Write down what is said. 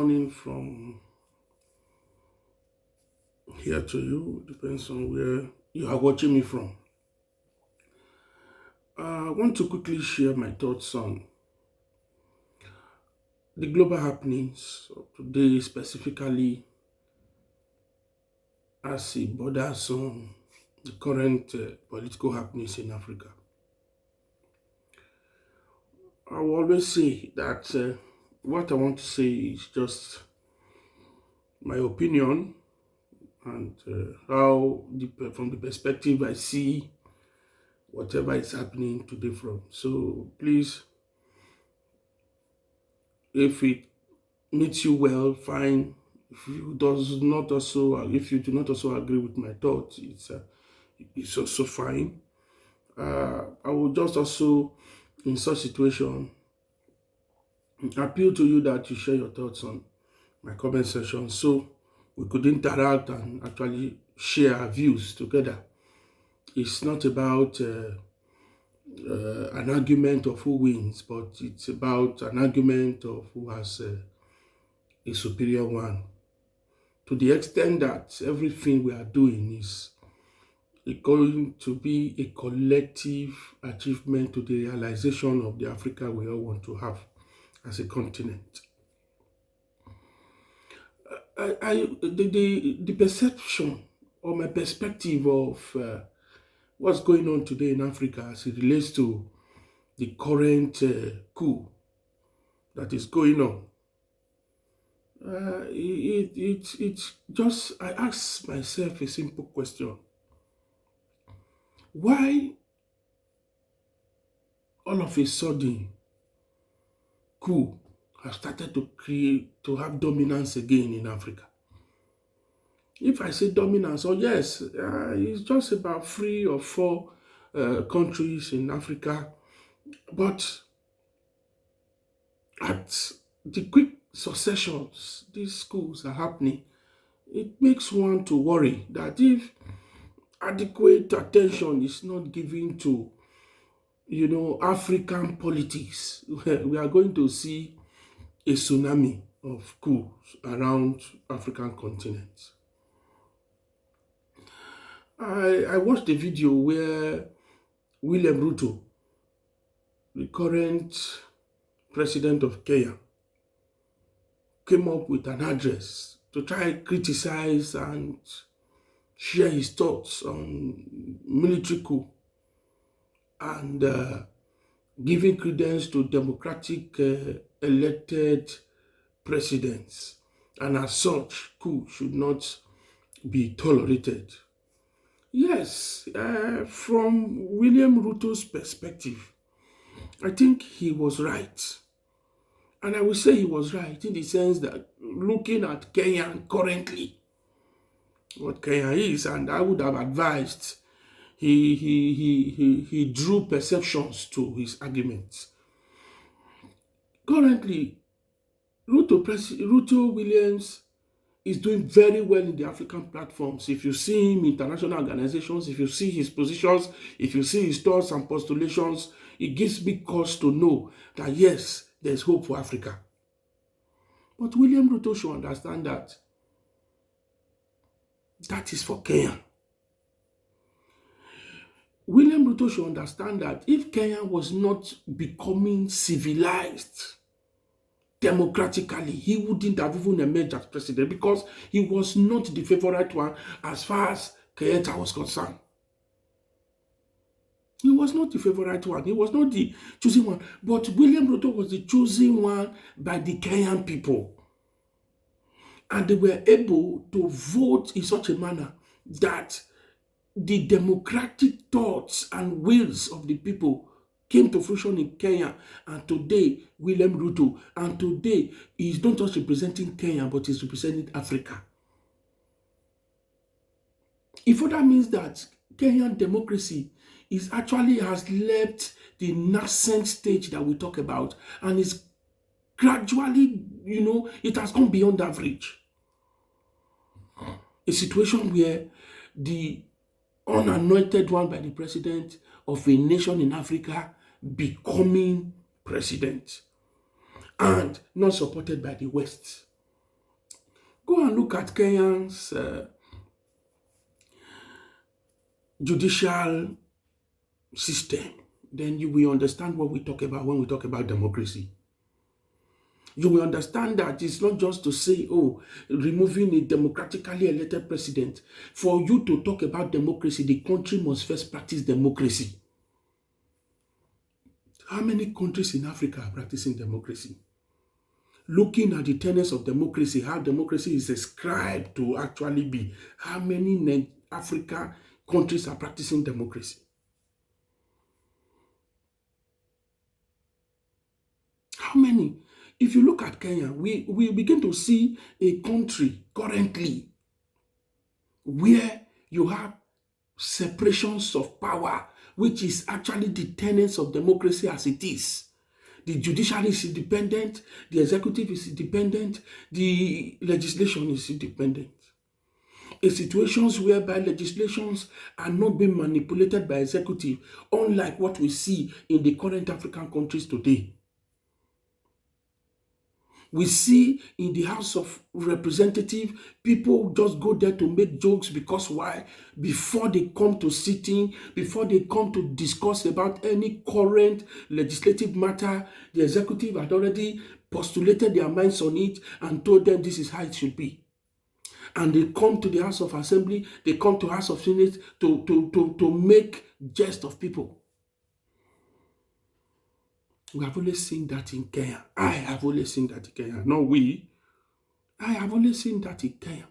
morning from here to you. Depends on where you are watching me from. I want to quickly share my thoughts on the global happenings of today, specifically as it borders on the current political happenings in Africa. I will always say that what I want to say is just my opinion and from the perspective I see whatever is happening today from. So please, if it meets you well, fine. If you do not also agree with my thoughts, it's also fine. I will just also, in such situation, appeal to you that you share your thoughts on my comment section so we could interact and actually share our views together. It's not about an argument of who wins, but it's about an argument of who has a superior one. To the extent that everything we are doing is going to be a collective achievement to the realization of the Africa we all want to have as a continent. The perception or my perspective of what's going on today in Africa as it relates to the current coup that is going on. It's just, I ask myself a simple question. Why all of a sudden coup have started to have dominance again in Africa? If I say dominance, yes, it's just about 3 or 4 countries in Africa, but at the quick successions these coups are happening, it makes one to worry that if adequate attention is not given to, African politics, we are going to see a tsunami of coups around African continent. I watched a video where William Ruto, the current president of Kenya, came up with an address to try and criticize and share his thoughts on military coup and giving credence to democratic elected presidents. And as such, coup should not be tolerated. Yes, from William Ruto's perspective, I think he was right. And I will say he was right in the sense that looking at Kenya currently, what Kenya is, and I would have advised he drew perceptions to his arguments. Currently, Ruto Williams is doing very well in the African platforms. If you see him in international organizations, if you see his positions, if you see his thoughts and postulations, it gives me cause to know that yes, there's hope for Africa. But William Ruto should understand that that is for Kenya. William Ruto should understand that if Kenya was not becoming civilized democratically, he wouldn't have even emerged as president because he was not the favorite one as far as Kenyatta was concerned. He was not the favorite one. He was not the chosen one. But William Ruto was the chosen one by the Kenyan people. And they were able to vote in such a manner that the democratic thoughts and wills of the people came to fruition in Kenya. And today, William Ruto, and today, he's not just representing Kenya, but he's representing Africa. It further means that Kenyan democracy has left the nascent stage that we talk about and is gradually, it has gone beyond average. A situation where the unanointed one by the president of a nation in Africa becoming president and not supported by the West. Go and look at Kenya's judicial system. Then you will understand what we talk about when we talk about democracy. You will understand that it's not just to say, oh, removing a democratically elected president. For you to talk about democracy, the country must first practice democracy. How many countries in Africa are practicing democracy? Looking at the tenets of democracy, how democracy is ascribed to actually be. How many African countries are practicing democracy? How many? If you look at Kenya, we begin to see a country currently where you have separations of power, which is actually the tenets of democracy as it is. The judiciary is independent, the executive is independent, the legislation is independent. In situations whereby legislations are not being manipulated by executive, unlike what we see in the current African countries today. We see in the House of Representatives, people just go there to make jokes because why? Before they come to sitting, before they come to discuss about any current legislative matter, the executive had already postulated their minds on it and told them this is how it should be. And they come to the House of Assembly, they come to House of Senate to make jest of people. We have only seen that in Kenya. I have only seen that in Kenya. Not we. I have only seen that in Kenya.